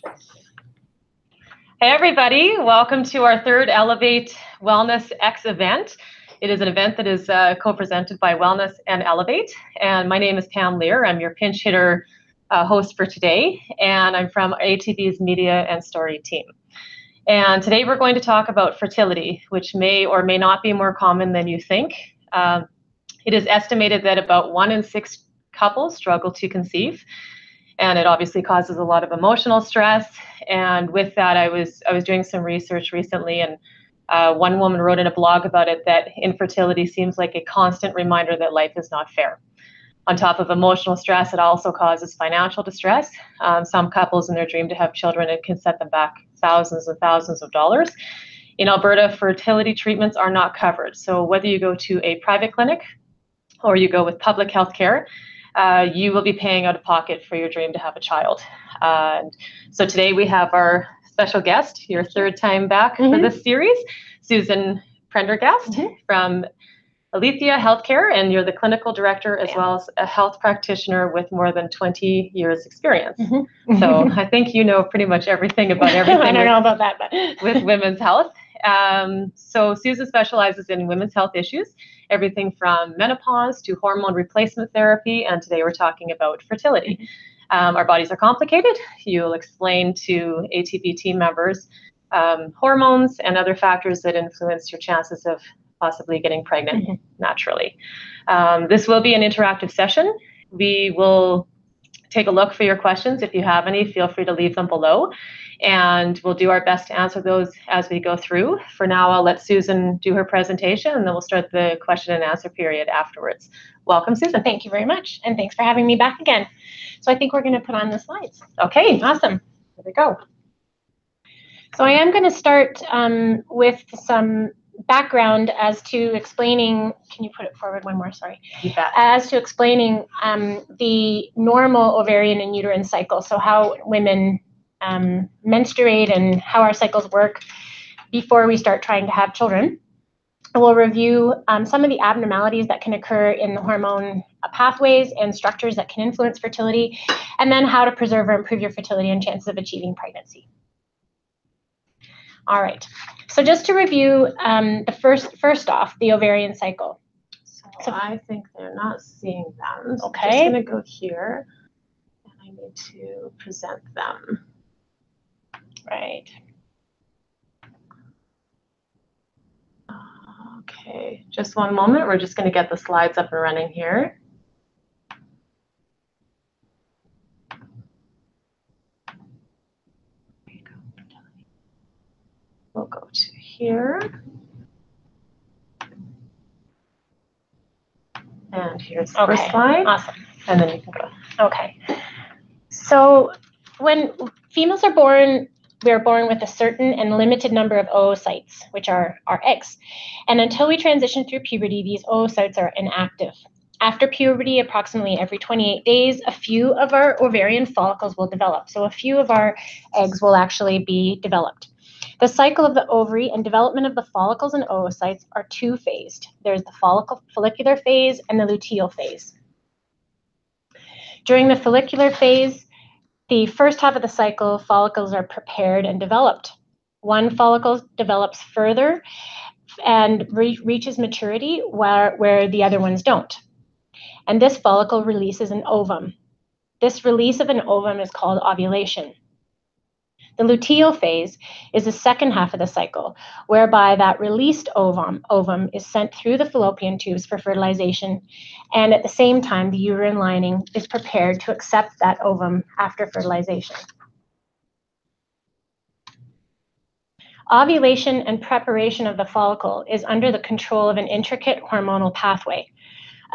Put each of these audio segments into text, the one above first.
Hey everybody, welcome to our third Ellevate Wellness X event. It is an event that is co-presented by Wellness and Ellevate, and my name is Pam Lear. I'm your pinch hitter host for today, and I'm from ATV's Media and Story team. And today we're going to talk about fertility, which may or may not be more common than you think. It is estimated that about 1 in 6 couples struggle to conceive, and it obviously causes a lot of emotional stress. And with that, I was doing some research recently, and one woman wrote in a blog about it that infertility seems like a constant reminder that life is not fair. On top of emotional stress, it also causes financial distress. Some couples in their dream to have children, it can set them back thousands and thousands of dollars. In Alberta, fertility treatments are not covered. So whether you go to a private clinic or you go with public health care, you will be paying out of pocket for your dream to have a child. And so today we have our special guest, your third time back for this series, Susan Prendergast from Ellevate Healthcare, and you're the clinical director as well as a health practitioner with more than 20 years experience. So I think you know pretty much everything about everything. I don't know about that, but with women's health. So Susan specializes in women's health issues, everything from menopause to hormone replacement therapy, and today we're talking about fertility. Our bodies are complicated. You'll explain to ATP team members hormones and other factors that influence your chances of possibly getting pregnant naturally. This will be an interactive session. We will take a look for your questions. If you have any, feel free to leave them below, and we'll do our best to answer those as we go through. For now, I'll let Susan do her presentation, and then we'll start the question and answer period afterwards. Welcome, Susan. Thank you very much, and thanks for having me back again. So I think we're going to put on the slides. Okay. Awesome. Here we go. So I am going to start with some background as to explaining, can you put it forward one more, sorry? You bet. As to explaining the normal ovarian and uterine cycle, so how women menstruate and how our cycles work before we start trying to have children. We'll review some of the abnormalities that can occur in the hormone pathways and structures that can influence fertility, and then how to preserve or improve your fertility and chances of achieving pregnancy. All right, so just to review the first off, the ovarian cycle. So I think they're not seeing them. So okay. I'm just going to go here, and I need to present them. Right. Okay, just one moment. We're just going to get the slides up and running here. We'll go to here. And here's the first slide. Awesome. And then you can go. Okay. So when females are born, we are born with a certain and limited number of oocytes, which are our eggs. And until we transition through puberty, these oocytes are inactive. After puberty, approximately every 28 days, a few of our ovarian follicles will develop. So a few of our eggs will actually be developed. The cycle of the ovary and development of the follicles and oocytes are two-phased. There's the follicular phase and the luteal phase. During the follicular phase, the first half of the cycle, follicles are prepared and developed. One follicle develops further and reaches maturity where the other ones don't. And this follicle releases an ovum. This release of an ovum is called ovulation. The luteal phase is the second half of the cycle, whereby that released ovum is sent through the fallopian tubes for fertilization, and at the same time, the uterine lining is prepared to accept that ovum after fertilization. Ovulation and preparation of the follicle is under the control of an intricate hormonal pathway.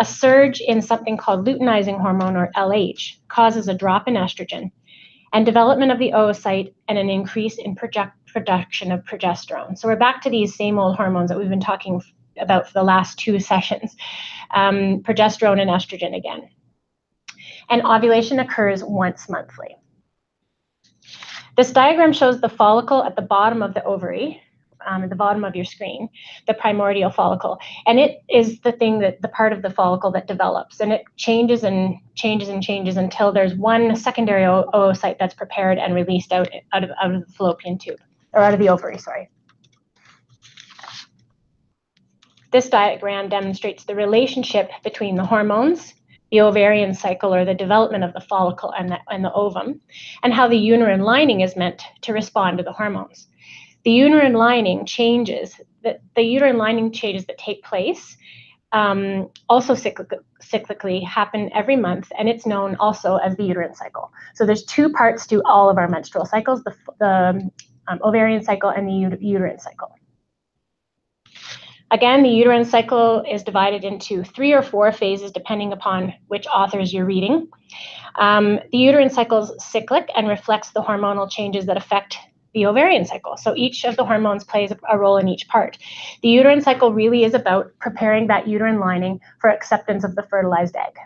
A surge in something called luteinizing hormone, or LH, causes a drop in estrogen and development of the oocyte and an increase in production of progesterone. So we're back to these same old hormones that we've been talking about for the last 2 sessions, progesterone and estrogen again. And ovulation occurs once monthly. This diagram shows the follicle at the bottom of the ovary. at the bottom of your screen, the primordial follicle. And it is the part of the follicle that develops, and it changes and changes and changes until there's one secondary oocyte that's prepared and released out of the fallopian tube, or out of the ovary, sorry. This diagram demonstrates the relationship between the hormones, the ovarian cycle, or the development of the follicle, and the ovum, and how the uterine lining is meant to respond to the hormones. The uterine lining changes that take place also cyclically happen every month, and it's known also as the uterine cycle. So there's two parts to all of our menstrual cycles, the ovarian cycle and the uterine cycle. Again, the uterine cycle is divided into 3 or 4 phases depending upon which authors you're reading. The uterine cycle is cyclic and reflects the hormonal changes that affect the ovarian cycle. So each of the hormones plays a role in each part. The uterine cycle really is about preparing that uterine lining for acceptance of the fertilized egg.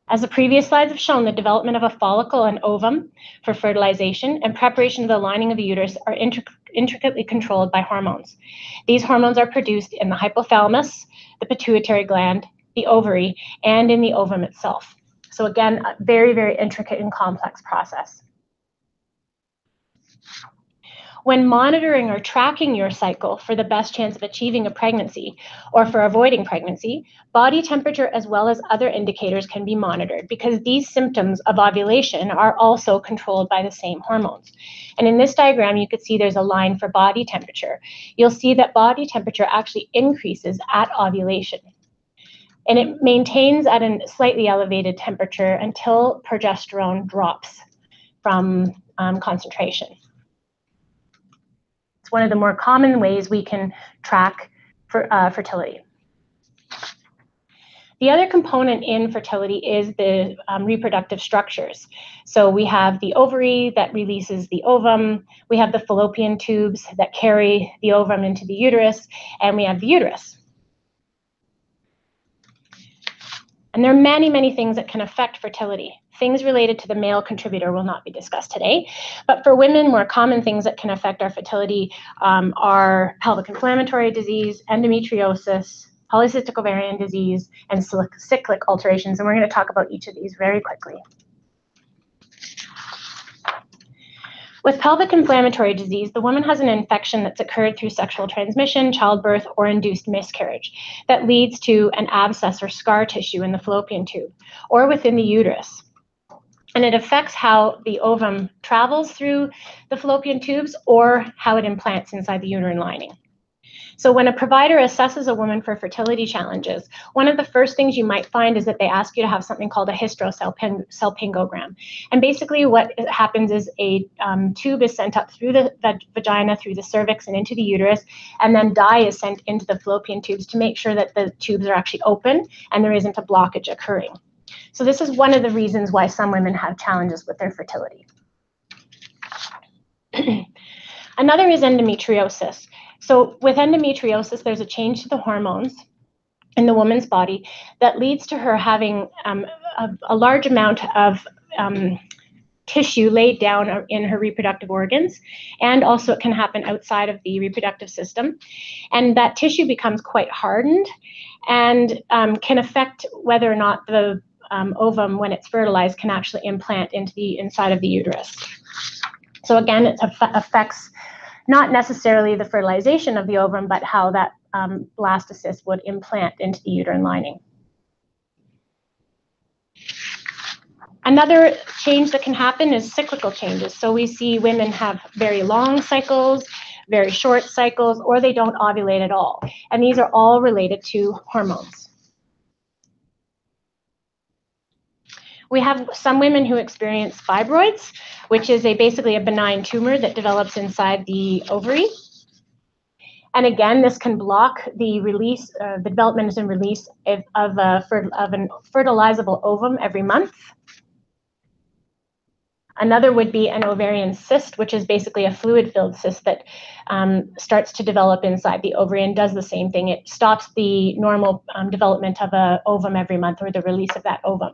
As the previous slides have shown, the development of a follicle and ovum for fertilization and preparation of the lining of the uterus are intricately controlled by hormones. These hormones are produced in the hypothalamus, the pituitary gland, the ovary, and in the ovum itself. So again, a very, very intricate and complex process. When monitoring or tracking your cycle for the best chance of achieving a pregnancy or for avoiding pregnancy, body temperature as well as other indicators can be monitored because these symptoms of ovulation are also controlled by the same hormones. And in this diagram, you could see there's a line for body temperature. You'll see that body temperature actually increases at ovulation. And it maintains at a slightly elevated temperature until progesterone drops from concentration. One of the more common ways we can track fertility. The other component in fertility is the reproductive structures. So we have the ovary that releases the ovum, we have the fallopian tubes that carry the ovum into the uterus, and we have the uterus. And there are many, many things that can affect fertility. Things related to the male contributor will not be discussed today, but for women, more common things that can affect our fertility are pelvic inflammatory disease, endometriosis, polycystic ovarian disease, and cyclic alterations, and we're going to talk about each of these very quickly. With pelvic inflammatory disease, the woman has an infection that's occurred through sexual transmission, childbirth, or induced miscarriage that leads to an abscess or scar tissue in the fallopian tube or within the uterus. And it affects how the ovum travels through the fallopian tubes or how it implants inside the uterine lining. So when a provider assesses a woman for fertility challenges, one of the first things you might find is that they ask you to have something called a hysterosalpingogram. And basically what happens is a tube is sent up through the vagina, through the cervix, and into the uterus, and then dye is sent into the fallopian tubes to make sure that the tubes are actually open and there isn't a blockage occurring. So this is one of the reasons why some women have challenges with their fertility. Another is endometriosis. So with endometriosis, there's a change to the hormones in the woman's body that leads to her having a large amount of tissue laid down in her reproductive organs, and also it can happen outside of the reproductive system. And that tissue becomes quite hardened and can affect whether or not the ovum, when it's fertilized, can actually implant into the inside of the uterus. So again, it affects not necessarily the fertilization of the ovum, but how that blastocyst would implant into the uterine lining. Another change that can happen is cyclical changes. So we see women have very long cycles, very short cycles, or they don't ovulate at all. And these are all related to hormones. We have some women who experience fibroids, which is basically a benign tumor that develops inside the ovary. And again, this can block the release, the development and release of a fertilizable ovum every month. Another would be an ovarian cyst, which is basically a fluid-filled cyst that starts to develop inside the ovary and does the same thing. It stops the normal development of an ovum every month, or the release of that ovum.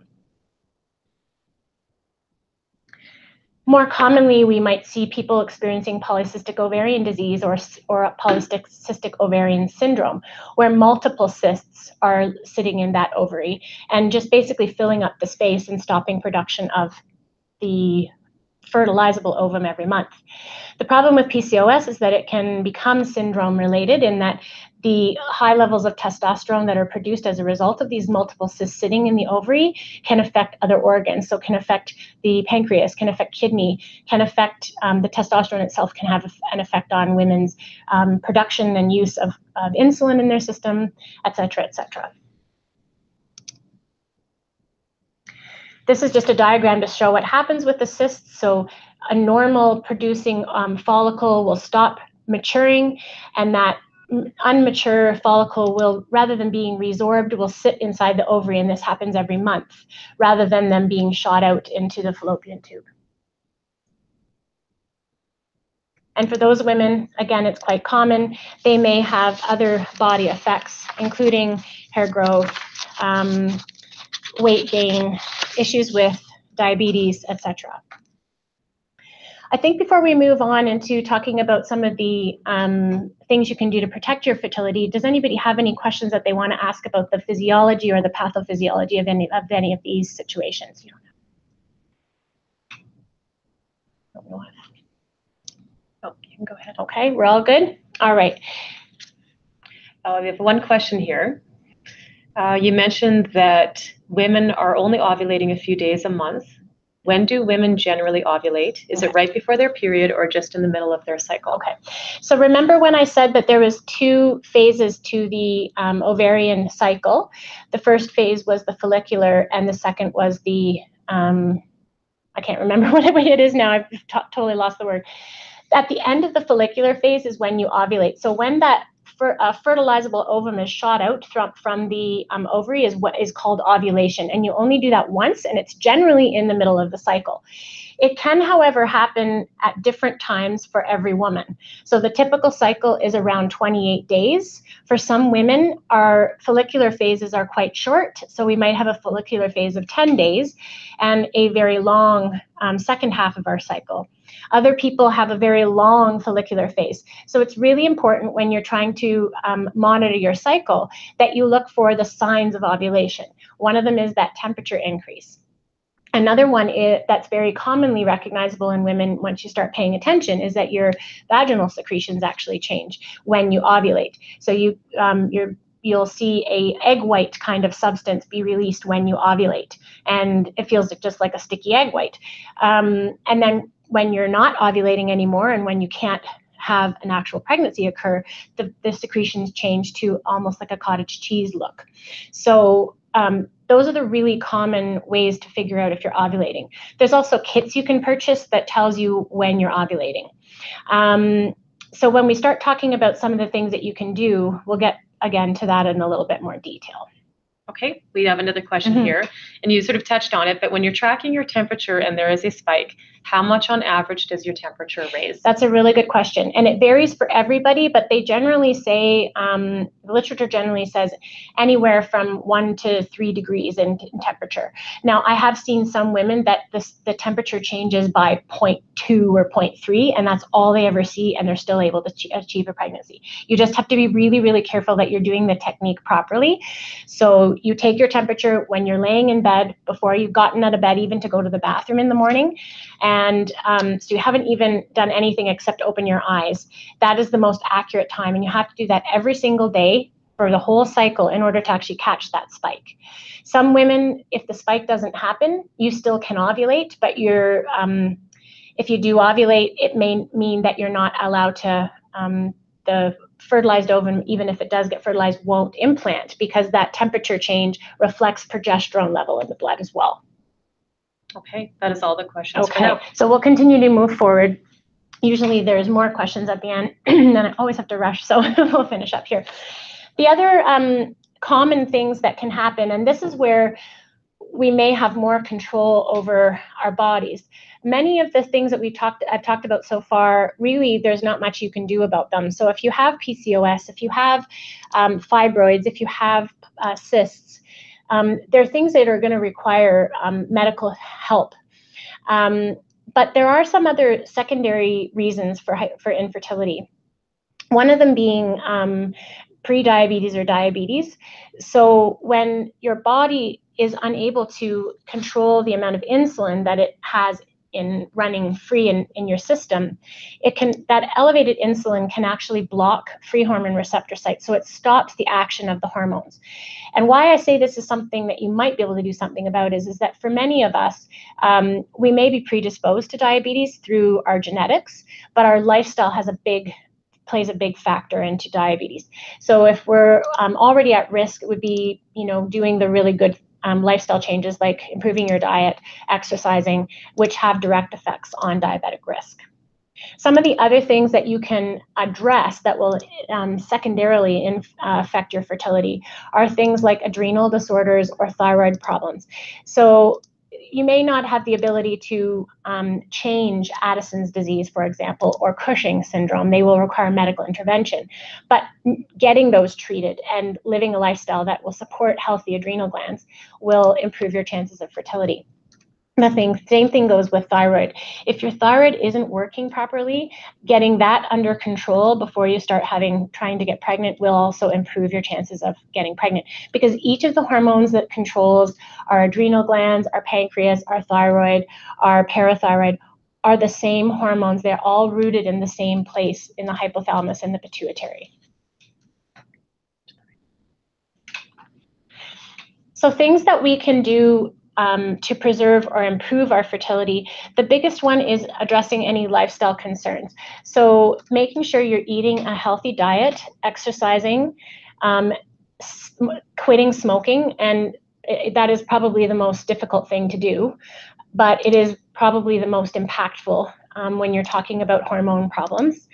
More commonly, we might see people experiencing polycystic ovarian disease or polycystic ovarian syndrome, where multiple cysts are sitting in that ovary and just basically filling up the space and stopping production of the fertilizable ovum every month. The problem with PCOS is that it can become syndrome related in that the high levels of testosterone that are produced as a result of these multiple cysts sitting in the ovary can affect other organs. So can affect the pancreas, can affect kidney, can affect the testosterone itself, can have an effect on women's production and use of insulin in their system, et cetera, et cetera. This is just a diagram to show what happens with the cysts. So a normal producing follicle will stop maturing, and that unmature follicle will, rather than being resorbed, will sit inside the ovary, and this happens every month, rather than them being shot out into the fallopian tube. And for those women, again, it's quite common. They may have other body effects, including hair growth, weight gain, issues with diabetes, etc. I think before we move on into talking about some of the things you can do to protect your fertility, does anybody have any questions that they want to ask about the physiology or the pathophysiology of any of these situations? You don't know. Oh, you can go ahead. Okay, we're all good? All right. We have one question here. You mentioned that women are only ovulating a few days a month. When do women generally ovulate? Is it right before their period or just in the middle of their cycle? Okay. So remember when I said that there was 2 phases to the ovarian cycle? The first phase was the follicular, and the second was the, I can't remember what it is now. I've totally lost the word. At the end of the follicular phase is when you ovulate. So when that fertilizable ovum is shot out from the ovary is what is called ovulation, and you only do that once, and it's generally in the middle of the cycle. It can, however, happen at different times for every woman. So the typical cycle is around 28 days. For some women, our follicular phases are quite short, so we might have a follicular phase of 10 days and a very long second half of our cycle. Other people have a very long follicular phase. So it's really important when you're trying to monitor your cycle that you look for the signs of ovulation. One of them is that temperature increase. Another one that's very commonly recognizable in women once you start paying attention is that your vaginal secretions actually change when you ovulate. So you'll see a egg white kind of substance be released when you ovulate, and it feels just like a sticky egg white. And then when you're not ovulating anymore and when you can't have an actual pregnancy occur, the secretions change to almost like a cottage cheese look. So those are the really common ways to figure out if you're ovulating. There's also kits you can purchase that tells you when you're ovulating. So when we start talking about some of the things that you can do, we'll get again to that in a little bit more detail. Okay, we have another question here, and you sort of touched on it, but when you're tracking your temperature and there is a spike, how much on average does your temperature raise? That's a really good question, and it varies for everybody, but they generally say, the literature generally says anywhere from 1 to 3 degrees in temperature. Now, I have seen some women that the temperature changes by 0.2 or 0.3, and that's all they ever see, and they're still able to achieve a pregnancy. You just have to be really, really careful that you're doing the technique properly. So you take your temperature when you're laying in bed, before you've gotten out of bed even to go to the bathroom in the morning, and so you haven't even done anything except open your eyes. That is the most accurate time, and you have to do that every single day for the whole cycle in order to actually catch that spike. Some women, if the spike doesn't happen, you still can ovulate, but if you do ovulate, it may mean that you're not allowed to, the fertilized ovum, even if it does get fertilized, won't implant because that temperature change reflects progesterone level in the blood as well. Okay, that is all the questions for now. So we'll continue to move forward. Usually there's more questions at the end, and I always have to rush, so we'll finish up here. The other common things that can happen, and this is where we may have more control over our bodies. Many of the things that I've talked about so far, really, there's not much you can do about them. So if you have PCOS, if you have fibroids, if you have cysts, there are things that are going to require medical help. But there are some other secondary reasons for infertility. One of them being pre-diabetes or diabetes. So when your body is unable to control the amount of insulin that it has in running free in your system, that elevated insulin can actually block free hormone receptor sites. So it stops the action of the hormones. And why I say this is something that you might be able to do something about is that for many of us, we may be predisposed to diabetes through our genetics, but our lifestyle plays a big factor into diabetes. So if we're already at risk, it would be, doing the really good lifestyle changes like improving your diet, exercising, which have direct effects on diabetic risk. Some of the other things that you can address that will secondarily affect your fertility are things like adrenal disorders or thyroid problems. So you may not have the ability to change Addison's disease, for example, or Cushing's syndrome. They will require medical intervention. But getting those treated and living a lifestyle that will support healthy adrenal glands will improve your chances of fertility. Same thing goes with thyroid. If your thyroid isn't working properly, getting that under control before you start trying to get pregnant will also improve your chances of getting pregnant, because each of the hormones that controls our adrenal glands, our pancreas, our thyroid, our parathyroid are the same hormones. They're all rooted in the same place in the hypothalamus and the pituitary. So things that we can do to preserve or improve our fertility, the biggest one is addressing any lifestyle concerns. So making sure you're eating a healthy diet, exercising, quitting smoking, and that is probably the most difficult thing to do, but it is probably the most impactful when you're talking about hormone problems.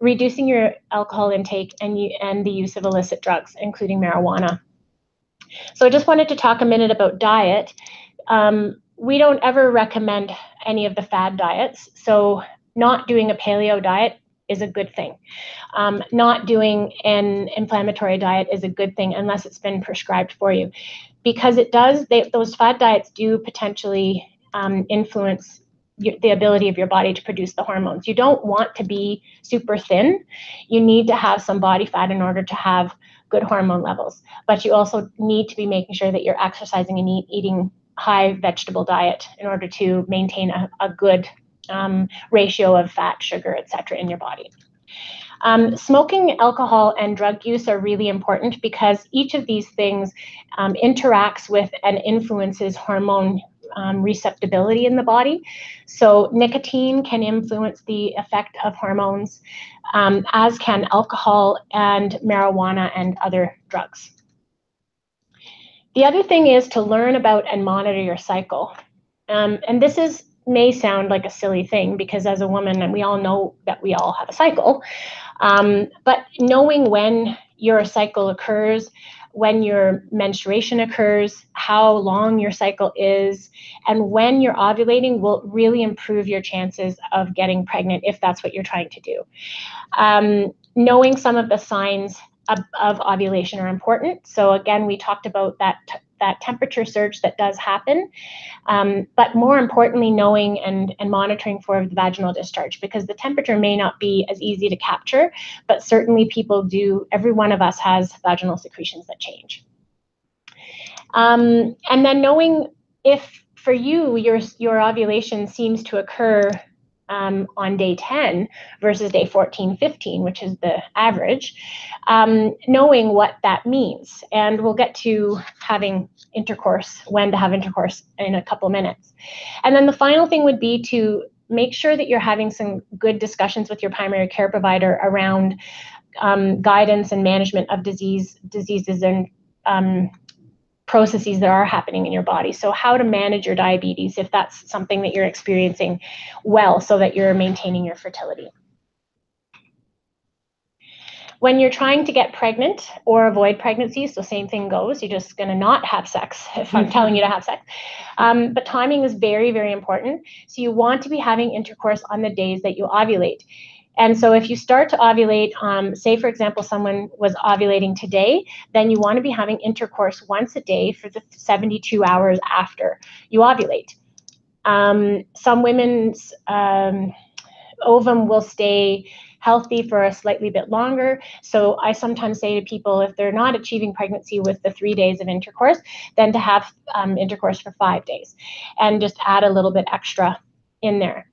Reducing your alcohol intake and the use of illicit drugs, including marijuana. So I just wanted to talk a minute about diet. We don't ever recommend any of the fad diets. So not doing a paleo diet is a good thing. Not doing an inflammatory diet is a good thing unless it's been prescribed for you, because those fad diets do potentially influence the ability of your body to produce the hormones. You don't want to be super thin. You need to have some body fat in order to have good hormone levels, but you also need to be making sure that you're exercising and eating high vegetable diet in order to maintain a good ratio of fat, sugar, etc. in your body. Smoking, alcohol, and drug use are really important because each of these things interacts with and influences hormone receptibility in the body. So nicotine can influence the effect of hormones, as can alcohol and marijuana and other drugs. The other thing is to learn about and monitor your cycle. And this may sound like a silly thing, because as a woman, and we all know that we all have a cycle, but knowing when your cycle occurs, when your menstruation occurs, how long your cycle is, and when you're ovulating will really improve your chances of getting pregnant if that's what you're trying to do. Knowing some of the signs of ovulation are important. So again, we talked about that temperature surge that does happen, but more importantly, knowing and monitoring for the vaginal discharge, because the temperature may not be as easy to capture, but certainly people do. Every one of us has vaginal secretions that change. And then knowing if for you, your ovulation seems to occur on day 10 versus day 14, 15, which is the average, knowing what that means. And we'll get to having intercourse, when to have intercourse, in a couple minutes. And then the final thing would be to make sure that you're having some good discussions with your primary care provider around guidance and management of diseases and processes that are happening in your body. So how to manage your diabetes if that's something that you're experiencing well, so that you're maintaining your fertility. When you're trying to get pregnant or avoid pregnancy, so same thing goes, you're just going to not have sex if I'm telling you to have sex. But timing is very, very important. So you want to be having intercourse on the days that you ovulate. And so if you start to ovulate, say, for example, someone was ovulating today, then you want to be having intercourse once a day for the 72 hours after you ovulate. Some women's ovum will stay healthy for a slightly bit longer. So I sometimes say to people, if they're not achieving pregnancy with the 3 days of intercourse, then to have intercourse for 5 days and just add a little bit extra in there.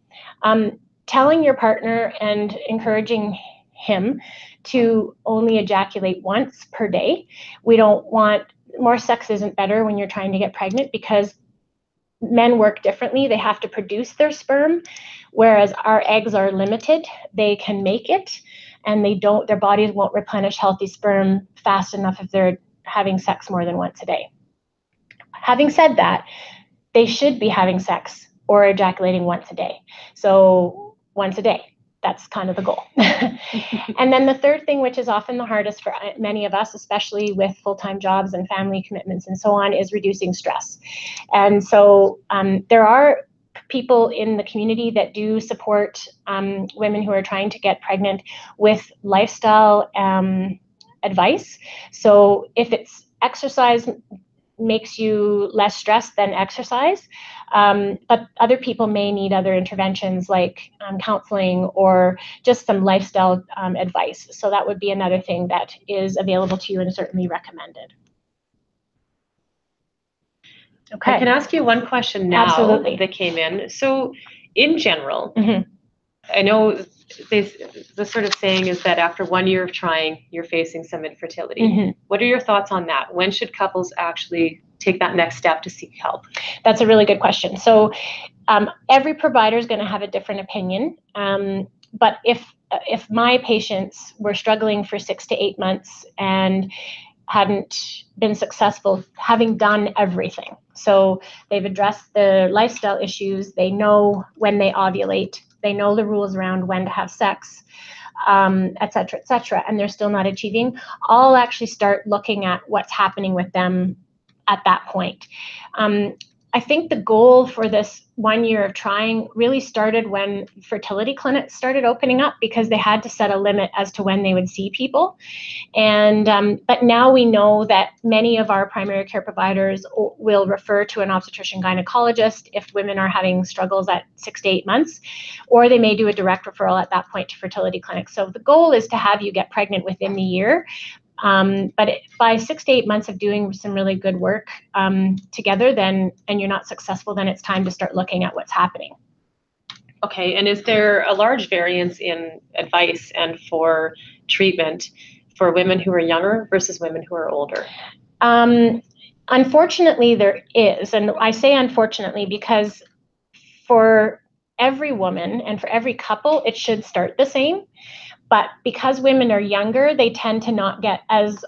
Telling your partner and encouraging him to only ejaculate once per day. We don't want, more sex isn't better when you're trying to get pregnant, because men work differently. They have to produce their sperm, whereas our eggs are limited. They can make it, and their bodies won't replenish healthy sperm fast enough if they're having sex more than once a day. Having said that, they should be having sex or ejaculating once a day. So once a day. That's kind of the goal. And then the third thing, which is often the hardest for many of us, especially with full-time jobs and family commitments and so on, is reducing stress. And so there are people in the community that do support women who are trying to get pregnant with lifestyle advice. So if it's exercise makes you less stressed, then exercise. But other people may need other interventions like counseling or just some lifestyle advice. So that would be another thing that is available to you and certainly recommended. Okay. I can ask you one question now. Absolutely. That came in. So in general, I know the sort of saying is that after 1 year of trying, you're facing some infertility. What are your thoughts on that? When should couples actually take that next step to seek help? That's a really good question. So every provider is going to have a different opinion. But if my patients were struggling for 6 to 8 months and hadn't been successful, having done everything, so they've addressed the lifestyle issues, they know when they ovulate, they know the rules around when to have sex, et cetera, and they're still not achieving, I'll actually start looking at what's happening with them at that point. I think the goal for this 1 year of trying really started when fertility clinics started opening up, because they had to set a limit as to when they would see people. And but now we know that many of our primary care providers will refer to an obstetrician gynecologist if women are having struggles at 6 to 8 months, or they may do a direct referral at that point to fertility clinics. So the goal is to have you get pregnant within the year. But by 6 to 8 months of doing some really good work together, and you're not successful, then it's time to start looking at what's happening. Okay, and is there a large variance in advice and for treatment for women who are younger versus women who are older? Unfortunately, there is, and I say unfortunately because for every woman and for every couple, it should start the same. But because women are younger, they tend to not get as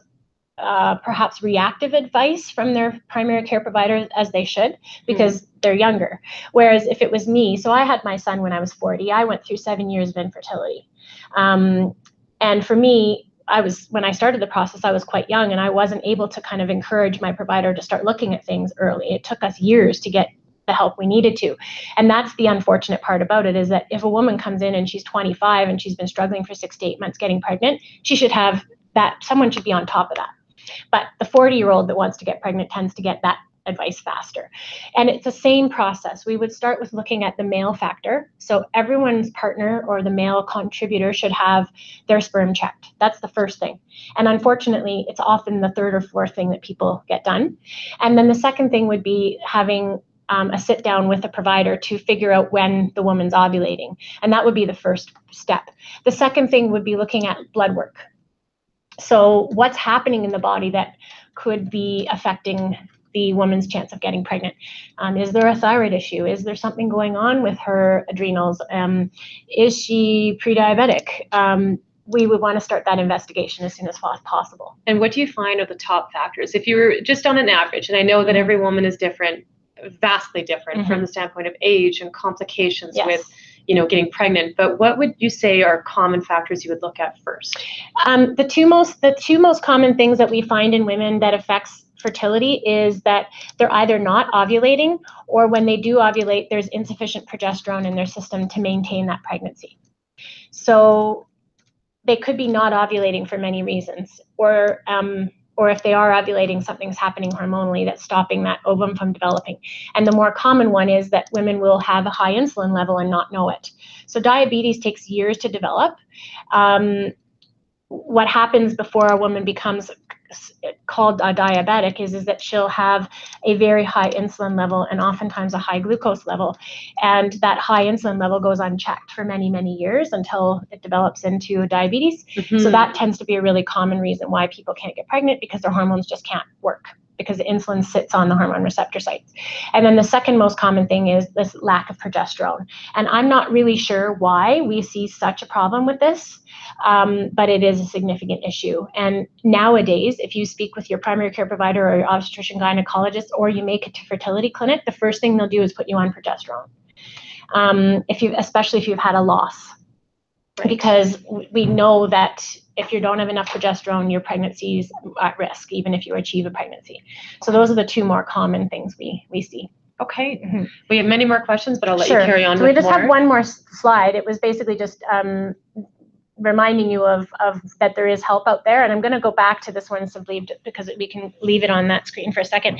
perhaps reactive advice from their primary care providers as they should, because they're younger. Whereas if it was me, so I had my son when I was 40, I went through 7 years of infertility. And for me, when I started the process, I was quite young, and I wasn't able to kind of encourage my provider to start looking at things early. It took us years to get the help we needed to. And that's the unfortunate part about it, is that if a woman comes in and she's 25 and she's been struggling for 6 to 8 months getting pregnant, she should have that, someone should be on top of that. But the 40-year-old that wants to get pregnant tends to get that advice faster. And it's the same process. We would start with looking at the male factor. So everyone's partner or the male contributor should have their sperm checked. That's the first thing. And unfortunately, it's often the third or fourth thing that people get done. And then the second thing would be having a sit down with a provider to figure out when the woman's ovulating. And that would be the first step. The second thing would be looking at blood work. So what's happening in the body that could be affecting the woman's chance of getting pregnant? Is there a thyroid issue? Is there something going on with her adrenals? Is she pre-diabetic? We would want to start that investigation as soon as possible. And what do you find are the top factors? If you're just on an average, and I know that every woman is different, vastly different from the standpoint of age and complications with, getting pregnant, but what would you say are common factors you would look at first? The two most common things that we find in women that affects fertility is that they're either not ovulating, or when they do ovulate, there's insufficient progesterone in their system to maintain that pregnancy. So they could be not ovulating for many reasons, or or if they are ovulating, something's happening hormonally that's stopping that ovum from developing. And the more common one is that women will have a high insulin level and not know it. So diabetes takes years to develop. What happens before a woman becomes called a diabetic is that she'll have a very high insulin level and oftentimes a high glucose level. And that high insulin level goes unchecked for many, many years until it develops into diabetes. So that tends to be a really common reason why people can't get pregnant, because their hormones just can't work, because the insulin sits on the hormone receptor sites. And then the second most common thing is this lack of progesterone. And I'm not really sure why we see such a problem with this, but it is a significant issue. And nowadays, if you speak with your primary care provider or your obstetrician gynecologist, or you make it to fertility clinic, the first thing they'll do is put you on progesterone, especially if you've had a loss. Right. Because we know that if you don't have enough progesterone, your pregnancy is at risk, even if you achieve a pregnancy. So those are the two more common things we see. Okay. We have many more questions, but I'll let you carry on. So we just have one more slide. It was basically just reminding you of that there is help out there. And I'm going to go back to this one simply because we can leave it on that screen for a second.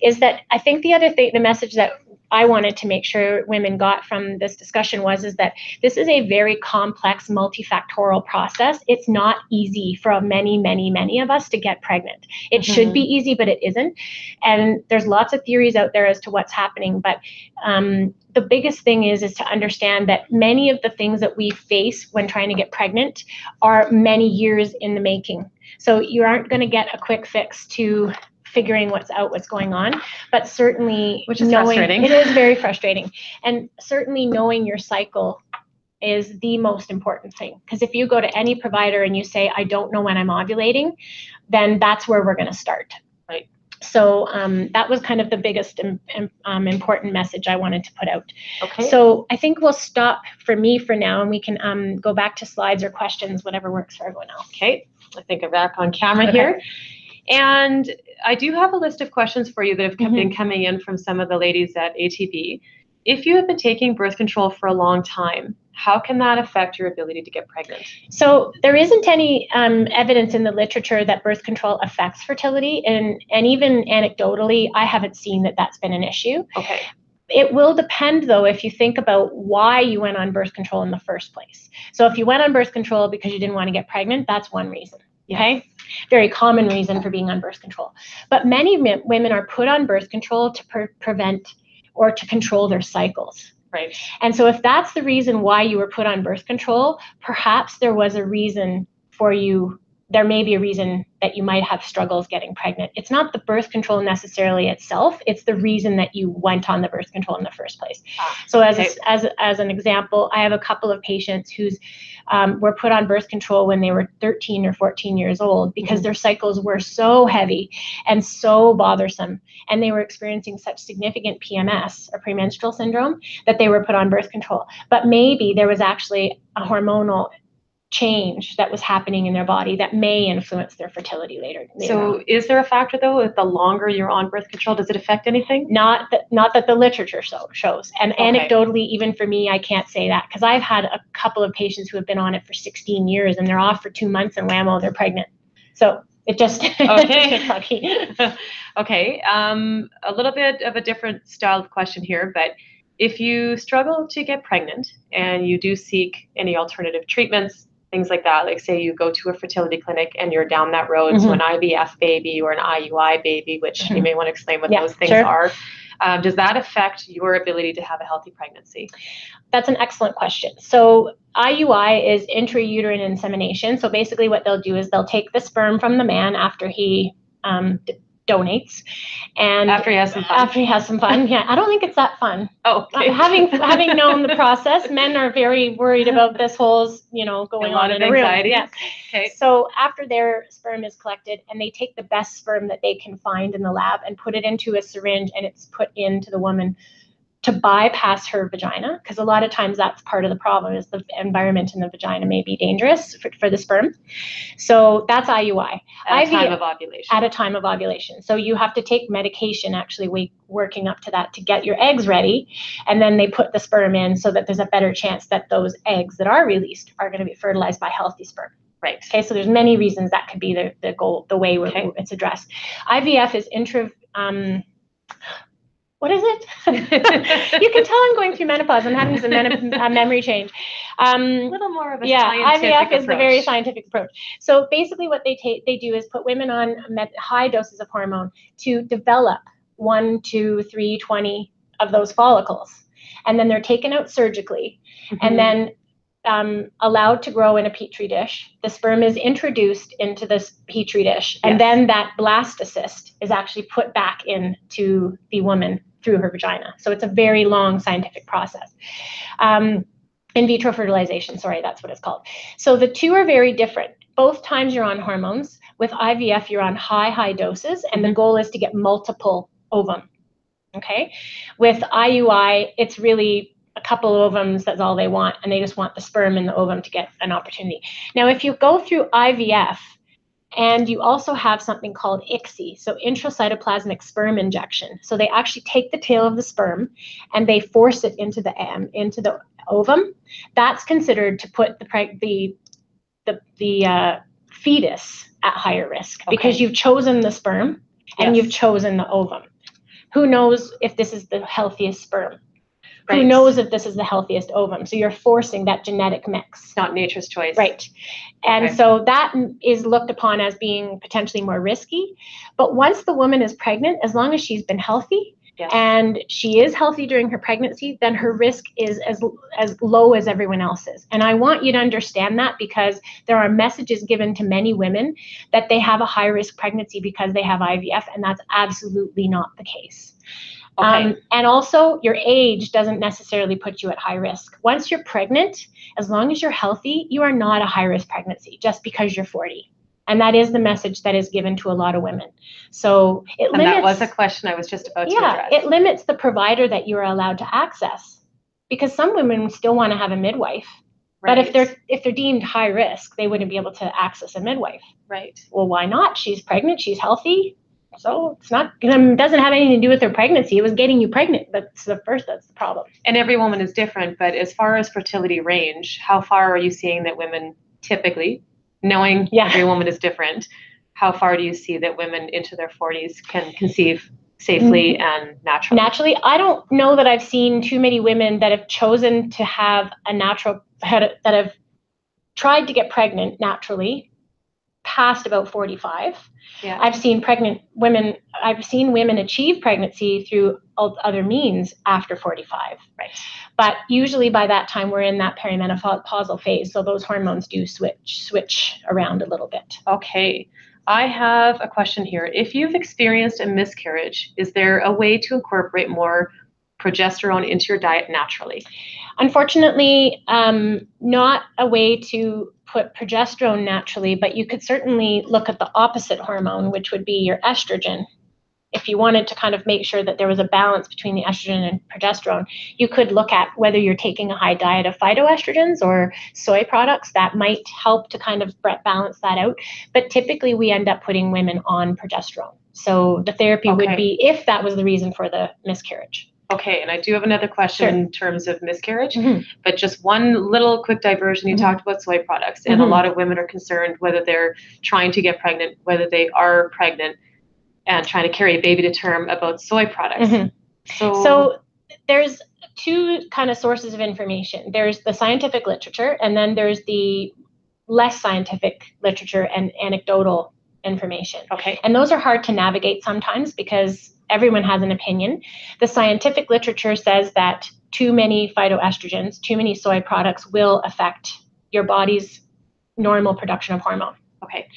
Is that I think the other thing, the message that I wanted to make sure women got from this discussion is that this is a very complex, multifactorial process. It's not easy for many, many, many of us to get pregnant. It should be easy, but it isn't. And there's lots of theories out there as to what's happening. But the biggest thing is to understand that many of the things that we face when trying to get pregnant are many years in the making. So you aren't going to get a quick fix to figuring what's going on, but certainly, which is frustrating. It is very frustrating, and certainly knowing your cycle is the most important thing. Because if you go to any provider and you say, I don't know when I'm ovulating, then that's where we're going to start. Right. So that was kind of the biggest important message I wanted to put out. Okay. So I think we'll stop for now, and we can go back to slides or questions, whatever works for everyone else. Okay. I think I'm back on camera here. And I do have a list of questions for you that have been coming in from some of the ladies at ATB. If you have been taking birth control for a long time, how can that affect your ability to get pregnant? So there isn't any evidence in the literature that birth control affects fertility. And even anecdotally, I haven't seen that that's been an issue. Okay. It will depend, though, if you think about why you went on birth control in the first place. So if you went on birth control because you didn't want to get pregnant, that's one reason. Okay, very common reason for being on birth control. But many women are put on birth control to prevent or to control their cycles. Right. And so if that's the reason why you were put on birth control, perhaps there was a reason for you. There may be a reason that you might have struggles getting pregnant. It's not the birth control necessarily itself. It's the reason that you went on the birth control in the first place. So as an example, I have a couple of patients who's were put on birth control when they were 13 or 14 years old because their cycles were so heavy and so bothersome. And they were experiencing such significant PMS or premenstrual syndrome that they were put on birth control. But maybe there was actually a hormonal change that was happening in their body that may influence their fertility later So on. Is there a factor, though, that the longer you're on birth control, does it affect anything? Not that the literature shows. And anecdotally, even for me, I can't say that, because I've had a couple of patients who have been on it for 16 years and they're off for 2 months and whammo, they're pregnant. So it just Okay. A little bit of a different style of question here, but if you struggle to get pregnant and you do seek any alternative treatments, things like that, like say you go to a fertility clinic and you're down that road to an IVF baby or an IUI baby, which you may want to explain what those things are. Does that affect your ability to have a healthy pregnancy? That's an excellent question. So IUI is intrauterine insemination. So basically what they'll do is they'll take the sperm from the man after he donates, and after he has some fun. Yeah, I don't think it's that fun. Oh, okay. having known the process, men are very worried about this whole going on in a room. Yes. Okay. So after their sperm is collected, and they take the best sperm that they can find in the lab and put it into a syringe, and it's put into the woman to bypass her vagina, because a lot of times that's part of the problem, is the environment in the vagina may be dangerous for the sperm. So that's IUI. At a time of ovulation. At a time of ovulation. So you have to take medication actually working up to that to get your eggs ready, and then they put the sperm in so that there's a better chance that those eggs that are released are going to be fertilized by healthy sperm. Right. Okay, so there's many reasons that could be the goal, the way it's addressed. IVF is what is it? You can tell I'm going through menopause. I'm having some memory change. A little more of a scientific IVF approach. is the very scientific approach. So basically what they do is put women on high doses of hormone to develop 1, 2, 3, 20 of those follicles. And then they're taken out surgically and then allowed to grow in a petri dish. The sperm is introduced into this petri dish, and then that blastocyst is actually put back into the woman through her vagina. So it's a very long scientific process. In vitro fertilization, sorry, that's what it's called. So the two are very different. Both times you're on hormones. With IVF, you're on high doses, and the goal is to get multiple ovum. Okay? With IUI, it's really a couple of ovums, that's all they want, and they just want the sperm and the ovum to get an opportunity. Now, if you go through IVF, and you also have something called ICSI, so intracytoplasmic sperm injection. So they actually take the tail of the sperm and they force it into the ovum. That's considered to put the fetus at higher risk because you've chosen the sperm and you've chosen the ovum. Who knows if this is the healthiest sperm? Who knows if this is the healthiest ovum? So you're forcing that genetic mix. It's not nature's choice. Right. And so that is looked upon as being potentially more risky. But once the woman is pregnant, as long as she's been healthy and she is healthy during her pregnancy, then her risk is as low as everyone else's. And I want you to understand that because there are messages given to many women that they have a high risk pregnancy because they have IVF, and that's absolutely not the case. And also, your age doesn't necessarily put you at high risk. Once you're pregnant, as long as you're healthy, you are not a high-risk pregnancy just because you're 40. And that is the message that is given to a lot of women. So it limits. And that was a question I was just about to address. It limits the provider that you are allowed to access, because some women still want to have a midwife. But if they're deemed high risk, they wouldn't be able to access a midwife. Right. Well, why not? She's pregnant. She's healthy. So it doesn't have anything to do with her pregnancy. It was getting you pregnant. That's the problem. And every woman is different. But as far as fertility range, how far are you seeing that women typically, knowing every woman is different, how far do you see that women into their 40s can conceive safely and naturally? Naturally, I don't know that I've seen too many women that have chosen to have that have tried to get pregnant naturally past about 45. Yeah. I've seen women achieve pregnancy through other means after 45. Right. But usually by that time we're in that perimenopausal phase, so those hormones do switch around a little bit. Okay. I have a question here. If you've experienced a miscarriage, is there a way to incorporate more progesterone into your diet naturally? Unfortunately, not a way to put progesterone naturally, but you could certainly look at the opposite hormone, which would be your estrogen. If you wanted to kind of make sure that there was a balance between the estrogen and progesterone, you could look at whether you're taking a high diet of phytoestrogens or soy products. That might help to kind of balance that out. But typically we end up putting women on progesterone. So the therapy would be if that was the reason for the miscarriage. Okay, and I do have another question in terms of miscarriage, but just one little quick diversion. You talked about soy products, and a lot of women are concerned whether they're trying to get pregnant, whether they are pregnant, and trying to carry a baby to term about soy products. So there's two kind of sources of information. There's the scientific literature, and then there's the less scientific literature and anecdotal information. Okay. And those are hard to navigate sometimes because everyone has an opinion. The scientific literature says that too many phytoestrogens, too many soy products will affect your body's normal production of hormone. Okay.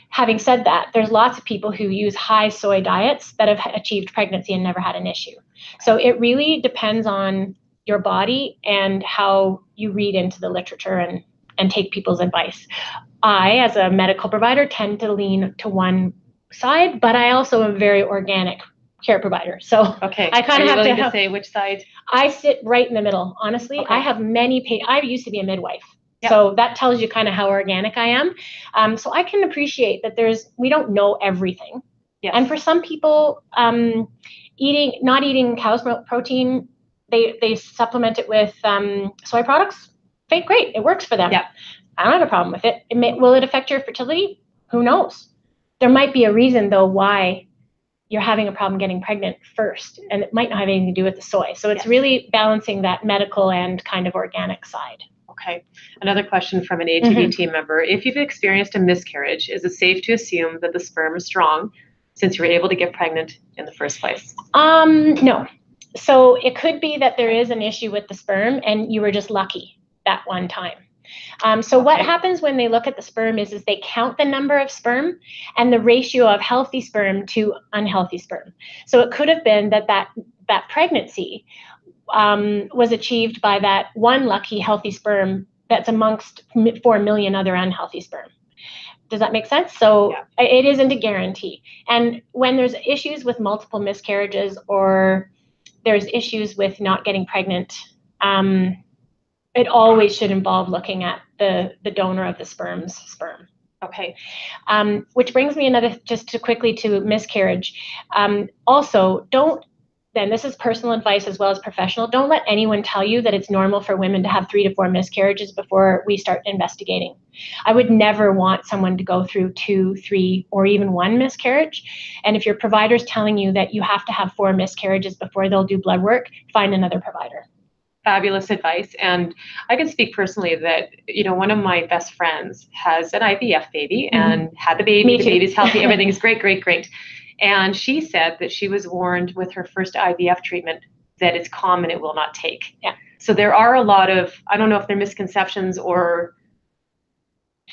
Having said that, there's lots of people who use high soy diets that have achieved pregnancy and never had an issue. So it really depends on your body and how you read into the literature and take people's advice. I, as a medical provider, tend to lean to one side, but I also am very organic care provider. So I kind of have to say which side. I sit right in the middle. Honestly, I have I used to be a midwife. So that tells you kind of how organic I am. So I can appreciate that we don't know everything. Yes. And for some people, not eating cow's milk protein, they supplement it with soy products. Great, it works for them. Yeah. I don't have a problem with it. Will it affect your fertility? Who knows? There might be a reason, though, why you're having a problem getting pregnant first, and it might not have anything to do with the soy. So it's really balancing that medical and kind of organic side. Okay. Another question from an ATV team member. If you've experienced a miscarriage, is it safe to assume that the sperm is strong since you were able to get pregnant in the first place? No. So it could be that there is an issue with the sperm and you were just lucky that one time. So what happens when they look at the sperm is they count the number of sperm and the ratio of healthy sperm to unhealthy sperm. So it could have been that pregnancy was achieved by that one lucky healthy sperm that's amongst 4 million other unhealthy sperm. Does that make sense? So it isn't a guarantee. And when there's issues with multiple miscarriages or there's issues with not getting pregnant, it always should involve looking at the donor of the sperm's sperm. Okay. Which brings me quickly to miscarriage. Also, then this is personal advice as well as professional, don't let anyone tell you that it's normal for women to have 3 to 4 miscarriages before we start investigating. I would never want someone to go through 2, 3, or even 1 miscarriage. And if your provider's telling you that you have to have 4 miscarriages before they'll do blood work, find another provider. Fabulous advice. And I can speak personally that, one of my best friends has an IVF baby and had the baby. The baby's healthy. Everything's great, great, great. And she said that she was warned with her first IVF treatment that it's common, it will not take. Yeah. So there are a lot of, I don't know if they're misconceptions or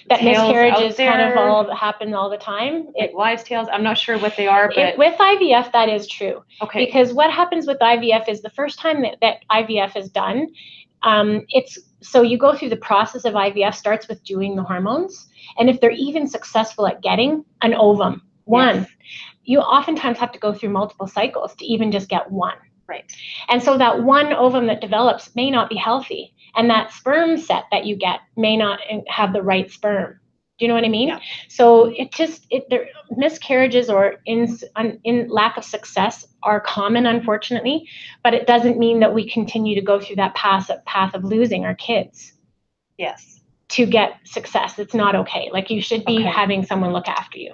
that miscarriages kind of all happen all the time. Like wives' tales. I'm not sure what they are, but with IVF, that is true. Okay. Because what happens with IVF is the first time that IVF is done, so you go through the process of IVF, starts with doing the hormones. And if they're even successful at getting an ovum, you oftentimes have to go through multiple cycles to even just get one. Right. And so that one ovum that develops may not be healthy. And that sperm set that you get may not have the right sperm. Do you know what I mean? Yeah. So miscarriages or in lack of success are common, unfortunately, but it doesn't mean that we continue to go through that path of losing our kids. Yes. To get success. It's not okay. Like you should be having someone look after you.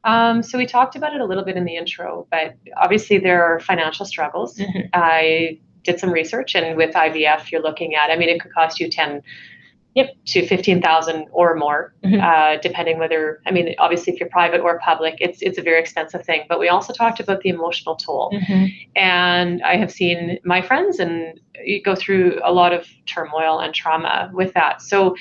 So we talked about it a little bit in the intro, but obviously there are financial struggles. I did some research, and with IVF, you're looking at, it could cost you $10,000 to $15,000 or more, depending whether, obviously if you're private or public, it's a very expensive thing. But we also talked about the emotional toll. And I have seen my friends and you go through a lot of turmoil and trauma with that. So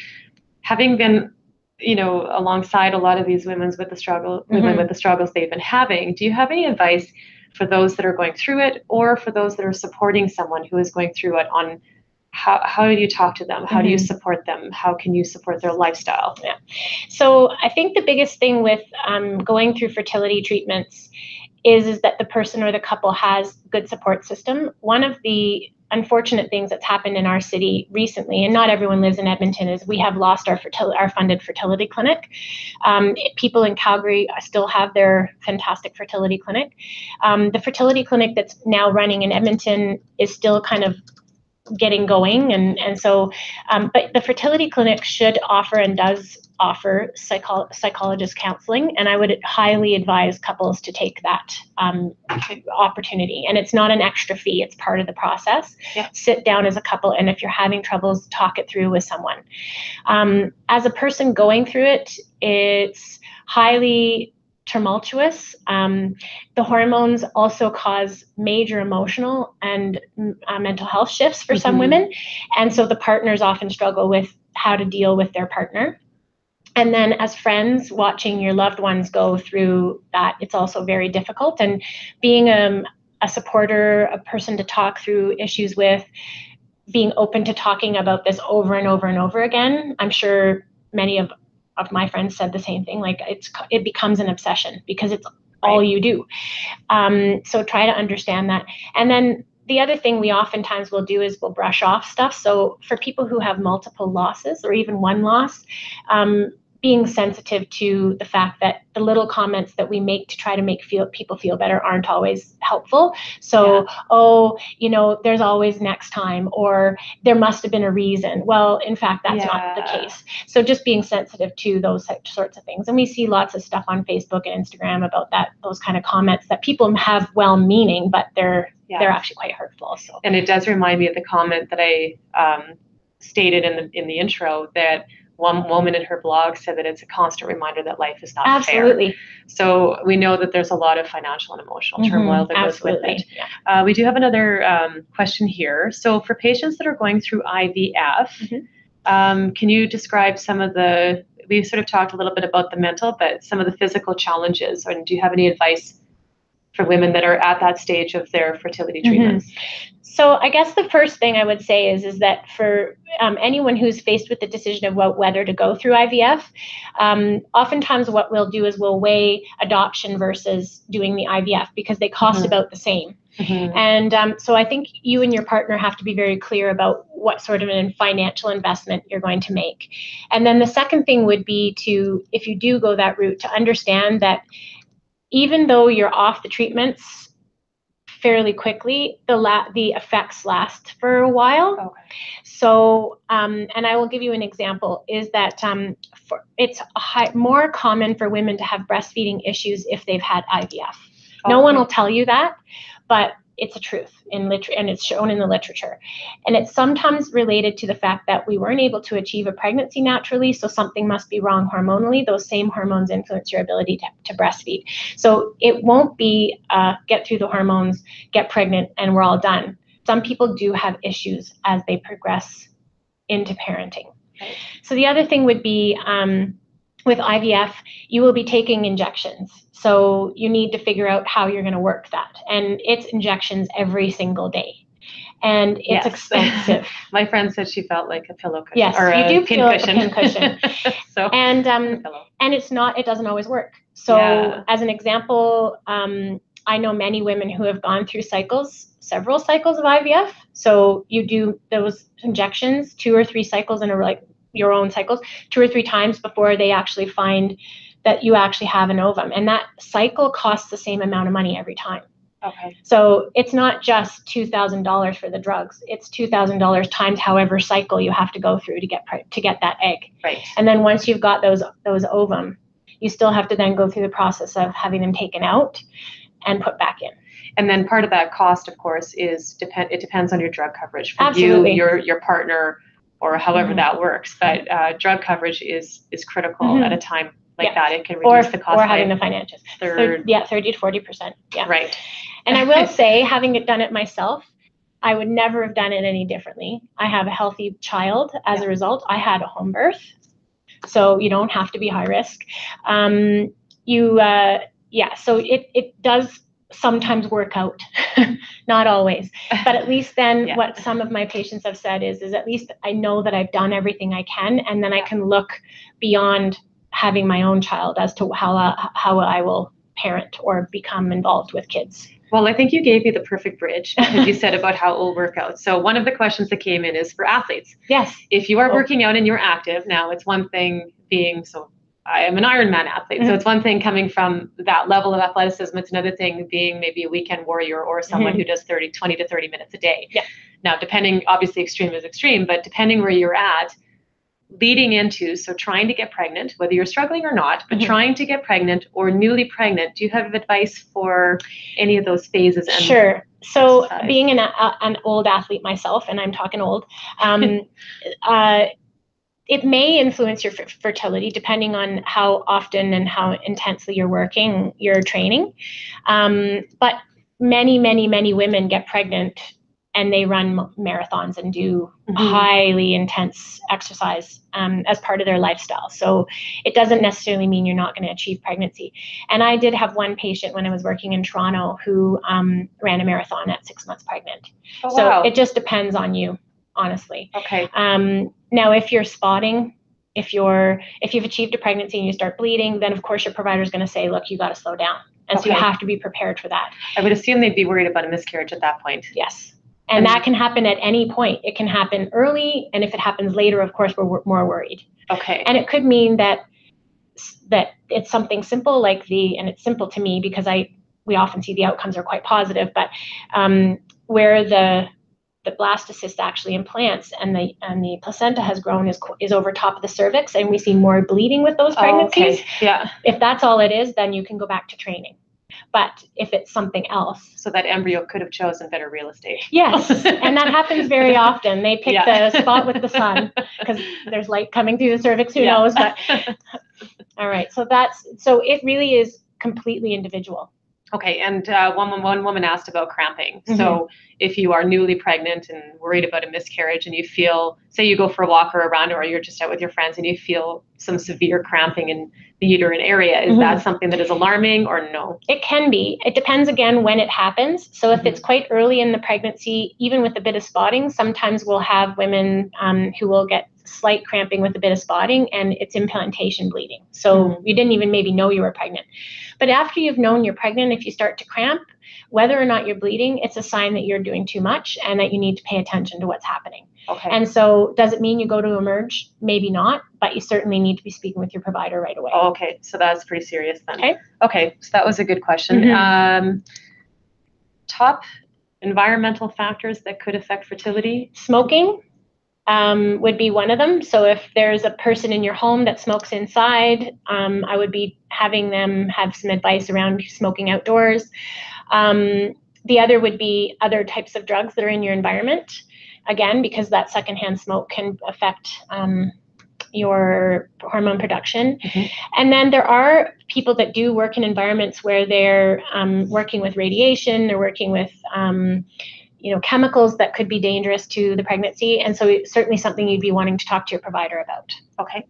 having been alongside a lot of these women with the struggles they've been having, do you have any advice for those that are going through it or for those that are supporting someone who is going through it on how do you talk to them? How do you support them? How can you support their lifestyle? Yeah. So I think the biggest thing with going through fertility treatments is that the person or the couple has good support system. One of the unfortunate things that's happened in our city recently, and not everyone lives in Edmonton, is we have lost our funded fertility clinic. People in Calgary still have their fantastic fertility clinic. The fertility clinic that's now running in Edmonton is still kind of getting going, and so but the fertility clinic should offer and does offer psychologist counseling, and I would highly advise couples to take that opportunity. And it's not an extra fee, it's part of the process. Sit down as a couple, and if you're having troubles, talk it through with someone. As a person going through it, it's highly tumultuous. The hormones also cause major emotional and mental health shifts for some women. And so the partners often struggle with how to deal with their partner. And then as friends, watching your loved ones go through that, it's also very difficult. And being a supporter, a person to talk through issues with, being open to talking about this over and over and over again. I'm sure many of my friends said the same thing. Like it becomes an obsession because it's all you do. So try to understand that. And then the other thing we oftentimes will do is we'll brush off stuff. So for people who have multiple losses or even one loss, being sensitive to the fact that the little comments that we make to try to make people feel better aren't always helpful. So, oh, there's always next time, or there must have been a reason. Well, in fact, that's not the case. So just being sensitive to those sorts of things. And we see lots of stuff on Facebook and Instagram about those kind of comments that people have well-meaning, but they're actually quite hurtful. So, and it does remind me of the comment that I stated in the intro, that one woman in her blog said that it's a constant reminder that life is not absolutely fair. So we know that there's a lot of financial and emotional turmoil that goes with it. Yeah. We do have another question here. So for patients that are going through IVF, can you describe some of we sort of talked a little bit about the mental, but some of the physical challenges, and do you have any advice for women that are at that stage of their fertility treatments? So I guess the first thing I would say is that for anyone who's faced with the decision of whether to go through IVF, oftentimes what we'll do is we'll weigh adoption versus doing the IVF, because they cost about the same. And so I think you and your partner have to be very clear about what sort of a financial investment you're going to make. And then the second thing would be to, if you do go that route, to understand that even though you're off the treatments fairly quickly, the effects last for a while. Okay. So, and I will give you an example, is that it's more common for women to have breastfeeding issues if they've had IVF. No one will tell you that, but it's a truth and it's shown in the literature. And it's sometimes related to the fact that we weren't able to achieve a pregnancy naturally, so something must be wrong hormonally. Those same hormones influence your ability to breastfeed. So it won't be get through the hormones, get pregnant, and we're all done. Some people do have issues as they progress into parenting. Right. So the other thing would be with IVF, you will be taking injections. So you need to figure out how you're going to work that. And it's injections every single day. And it's expensive. My friend said she felt like a pillow cushion. Yes, or you do pin feel cushion. like a pin cushion. So, and it doesn't always work. So as an example, I know many women who have gone through several cycles of IVF. So you do those injections 2 or 3 cycles in your own cycles, 2 or 3 times before they actually find that you actually have an ovum. And that cycle costs the same amount of money every time. Okay. So it's not just $2,000 for the drugs. It's $2,000 times however cycle you have to go through to get that egg. Right. And then once you've got those ovum, you still have to then go through the process of having them taken out and put back in. And then part of that cost, of course, is it depends on your drug coverage for Absolutely. you, your partner, or however that works. But drug coverage is critical at a time like that. It can reduce the cost or having the financials. 30 to 40%. Yeah. Right. And I will say, having done it myself, I would never have done it any differently. I have a healthy child as a result. I had a home birth, so you don't have to be high risk. So it does sometimes work out, not always, but at least then what some of my patients have said is at least I know that I've done everything I can, and then I can look beyond having my own child as to how I will parent or become involved with kids. Well, I think you gave me the perfect bridge, because you said about how it will work out. So one of the questions that came in is for athletes. Yes. If you are working out and you're active, now it's one thing being, so I am an Ironman athlete, so it's one thing coming from that level of athleticism. It's another thing being maybe a weekend warrior or someone who does 20 to 30 minutes a day. Yeah. Now, depending, obviously extreme is extreme, but depending where you're at, leading into, so trying to get pregnant, whether you're struggling or not, but trying to get pregnant or newly pregnant, do you have advice for any of those phases? And sure. So being an old athlete myself, and I'm talking old, it may influence your fertility depending on how often and how intensely you're working, your training. But many women get pregnant and they run marathons and do highly intense exercise as part of their lifestyle. So it doesn't necessarily mean you're not going to achieve pregnancy. And I did have one patient when I was working in Toronto who ran a marathon at 6 months pregnant. Oh, so wow. It just depends on you, honestly. Okay. Now, if you're spotting, if you've achieved a pregnancy and you start bleeding, then of course your provider is going to say, look, you got to slow down. And so you have to be prepared for that. I would assume they'd be worried about a miscarriage at that point. Yes. And that can happen at any point. It can happen early, and if it happens later, of course, we're more worried. Okay. And it could mean that that it's something simple like and it's simple to me because we often see the outcomes are quite positive, but where the blastocyst actually implants and the placenta has grown is over top of the cervix, and we see more bleeding with those pregnancies. Oh, okay. Yeah. If that's all it is, then you can go back to training. But if it's something else. So that embryo could have chosen better real estate. Yes, and that happens very often. They pick the spot with the sun because there's light coming through the cervix, who knows, but all right. So it really is completely individual. Okay, and one woman asked about cramping. Mm-hmm. So if you are newly pregnant and worried about a miscarriage and you feel, say you go for a walk or a run or you're just out with your friends and you feel some severe cramping in the uterine area, is that something that is alarming or no? It can be. It depends again when it happens. So if it's quite early in the pregnancy, even with a bit of spotting, sometimes we'll have women who will get slight cramping with a bit of spotting and it's implantation bleeding. So you didn't even maybe know you were pregnant. But after you've known you're pregnant, if you start to cramp, whether or not you're bleeding, it's a sign that you're doing too much and that you need to pay attention to what's happening. Okay. And so does it mean you go to emerge? Maybe not, but you certainly need to be speaking with your provider right away. Oh, okay. So that's pretty serious then. Okay. So that was a good question. Top environmental factors that could affect fertility? Smoking would be one of them. So if there's a person in your home that smokes inside, I would be having them have some advice around smoking outdoors. The other would be other types of drugs that are in your environment. Again, because that secondhand smoke can affect your hormone production. And then there are people that do work in environments where they're working with radiation, they're working with chemicals that could be dangerous to the pregnancy. And so it's certainly something you'd be wanting to talk to your provider about. Okay.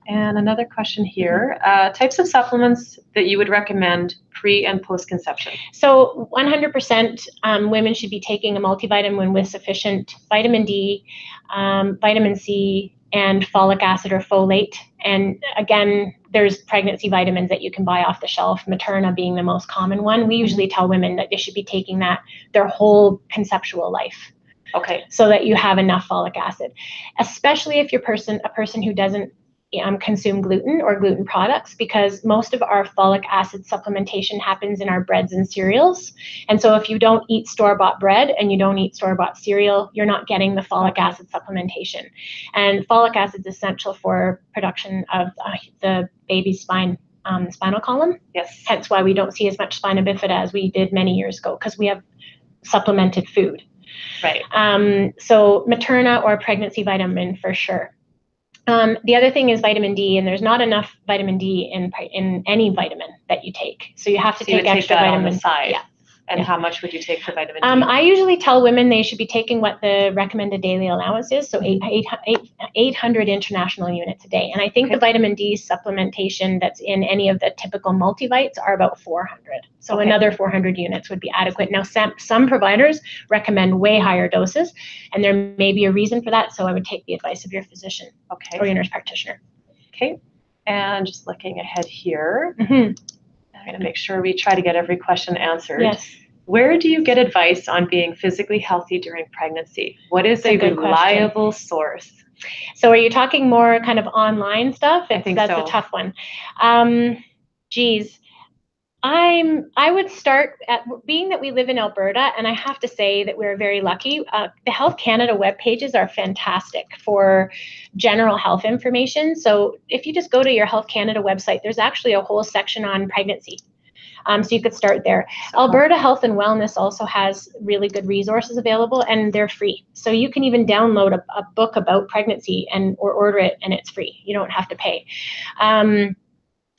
And another question here, types of supplements that you would recommend pre and post conception? So 100% women should be taking a multivitamin with sufficient vitamin D, vitamin C, and folic acid or folate. And again, there's pregnancy vitamins that you can buy off the shelf, Materna being the most common one. We usually tell women that they should be taking that their whole conceptual life. Okay. So that you have enough folic acid, especially if you're a person who doesn't consume gluten or gluten products, because most of our folic acid supplementation happens in our breads and cereals. And so if you don't eat store-bought bread and you don't eat store-bought cereal, you're not getting the folic acid supplementation. And folic acid is essential for production of the baby's spinal column. Yes. Hence why we don't see as much spina bifida as we did many years ago, because we have supplemented food. Right. So Materna or pregnancy vitamin for sure. The other thing is vitamin D, and there's not enough vitamin D in any vitamin that you take. So you have to take extra vitamin on the side. Yeah. And how much would you take for vitamin D? I usually tell women they should be taking what the recommended daily allowance is, so 800 international units a day. And I think the vitamin D supplementation that's in any of the typical multivites are about 400. So another 400 units would be adequate. Now, some providers recommend way higher doses, and there may be a reason for that. So I would take the advice of your physician or your nurse practitioner. Okay. And just looking ahead here, I'm going to make sure we try to get every question answered. Yes. Where do you get advice on being physically healthy during pregnancy? What is a reliable source? So are you talking more kind of online stuff? I think that's so. a tough one. I would start at, being that we live in Alberta, and I have to say that we're very lucky. The Health Canada web pages are fantastic for general health information. So if you just go to your Health Canada website, there's actually a whole section on pregnancy. So you could start there. Alberta Health and Wellness also has really good resources available, and they're free. So you can even download a book about pregnancy or order it, and it's free. You don't have to pay.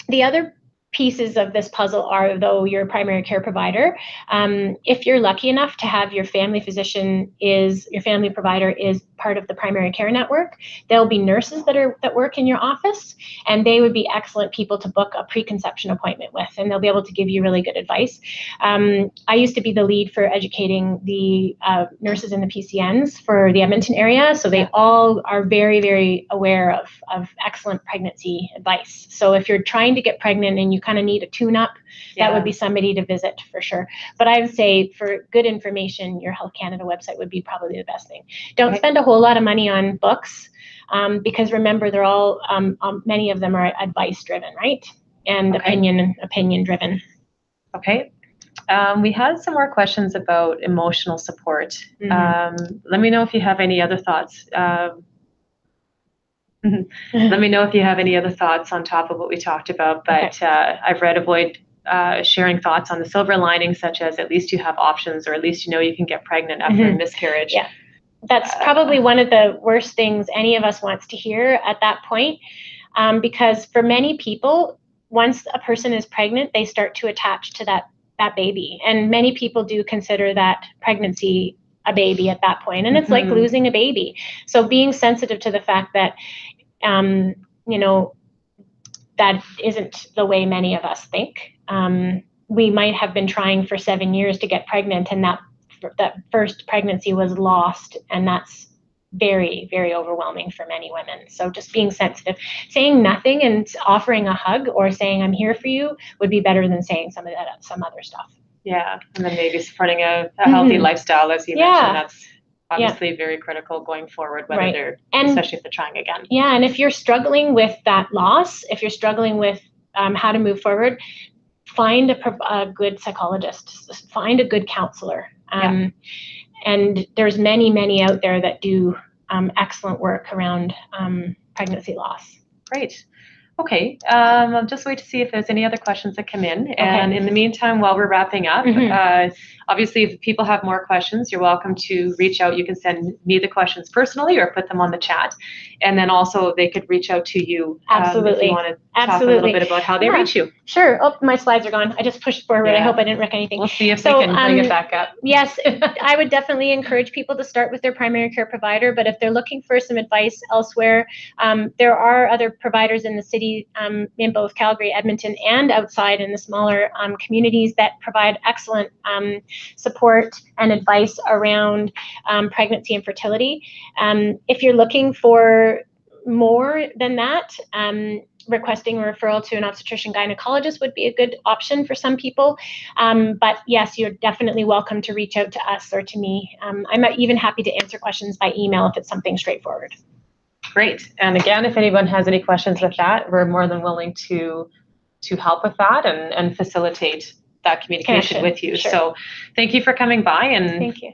The other pieces of this puzzle are, though, your primary care provider. If you're lucky enough to have your family provider is part of the primary care network, there'll be nurses that work in your office, and they would be excellent people to book a preconception appointment with, and they'll be able to give you really good advice. I used to be the lead for educating the nurses in the PCNs for the Edmonton area, so they all are very, very aware of excellent pregnancy advice. So if you're trying to get pregnant and you kind of need a tune-up, that would be somebody to visit for sure. But I would say for good information, your Health Canada website would be probably the best thing. Don't spend a whole whole lot of money on books, because remember, they're all, many of them are advice driven, right? And opinion driven. Okay. We had some more questions about emotional support. Let me know if you have any other thoughts. Let me know if you have any other thoughts on top of what we talked about. But I've read avoid sharing thoughts on the silver lining, such as at least you have options, or at least you know you can get pregnant after a miscarriage. Yeah, that's probably one of the worst things any of us wants to hear at that point, because for many people, once a person is pregnant, they start to attach to that baby, and many people do consider that pregnancy a baby at that point, and it's like losing a baby. So being sensitive to the fact that you know, that isn't the way many of us think. We might have been trying for 7 years to get pregnant, and that first pregnancy was lost, and that's very, very overwhelming for many women. So just being sensitive, saying nothing and offering a hug or saying I'm here for you would be better than saying some other stuff. Yeah, and then maybe supporting a healthy lifestyle, as you mentioned. That's obviously very critical going forward, whether they're, especially if they're trying again. Yeah, and if you're struggling with that loss, if you're struggling with how to move forward, find a good psychologist, find a good counselor. And there's many out there that do excellent work around pregnancy loss. Great. Okay, I'll just wait to see if there's any other questions that come in. And in the meantime, while we're wrapping up, obviously, if people have more questions, you're welcome to reach out. You can send me the questions personally or put them on the chat. And then also they could reach out to you if you want to talk a little bit about how they reach you. Sure. Oh, my slides are gone. I just pushed forward. I hope I didn't wreck anything. We'll see if they can bring it back up. Yes, I would definitely encourage people to start with their primary care provider. But if they're looking for some advice elsewhere, there are other providers in the city, in both Calgary, Edmonton, and outside in the smaller communities that provide excellent support and advice around pregnancy and fertility. If you're looking for more than that, requesting a referral to an obstetrician gynecologist would be a good option for some people. But yes, you're definitely welcome to reach out to us or to me. I'm even happy to answer questions by email if it's something straightforward. Great. And again, if anyone has any questions with that, we're more than willing to help with that and facilitate that communication with you. So thank you for coming by, and thank you.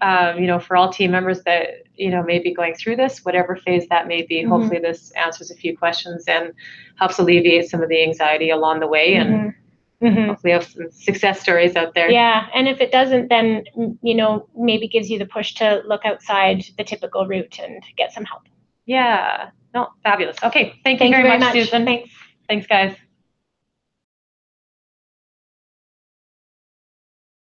For all team members that may be going through this, whatever phase that may be, hopefully this answers a few questions and helps alleviate some of the anxiety along the way, and hopefully have some success stories out there. Yeah, and if it doesn't, then maybe gives you the push to look outside the typical route and get some help. Yeah, no, fabulous. Okay, thank you very much, Susan. Thanks, guys.